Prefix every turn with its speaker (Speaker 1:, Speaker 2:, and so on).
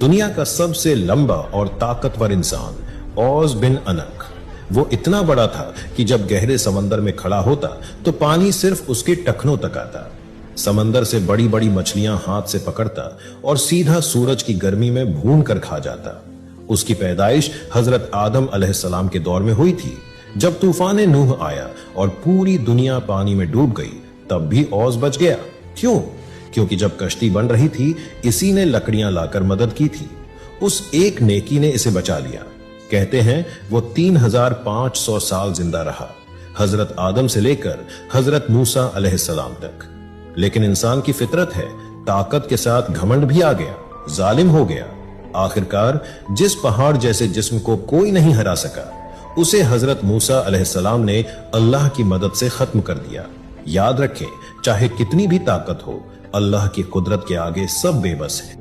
Speaker 1: दुनिया का सबसे लंबा और ताकतवर इंसान औस बिन अनक, वो इतना बड़ा था कि जब गहरे समंदर में खड़ा होता तो पानी सिर्फ उसके टखनों तक आता। समंदर से बड़ी बड़ी मछलियां हाथ से पकड़ता और सीधा सूरज की गर्मी में भून कर खा जाता। उसकी पैदाइश हजरत आदम अलैहिस्सलाम के दौर में हुई थी। जब तूफान नूह आया और पूरी दुनिया पानी में डूब गई, तब भी औस बच गया। क्यों? क्योंकि जब कश्ती बन रही थी, इसी ने लकड़ियां लाकर मदद की थी। उस एक नेकी ने इसे बचा लिया। कहते हैं वो 3500 साल जिंदा रहा, हजरत आदम से लेकर हजरत मूसा अलैहिस्सलाम तक। लेकिन इंसान की फितरत है, ताकत के साथ घमंड भी आ गया, जालिम हो गया। आखिरकार जिस पहाड़ जैसे जिस्म को कोई नहीं हरा सका, उसे हजरत मूसा अलैहिस्सलाम ने अल्लाह की मदद से खत्म कर दिया। याद रखें, चाहे कितनी भी ताकत हो, अल्लाह की कुदरत के आगे सब बेबस है।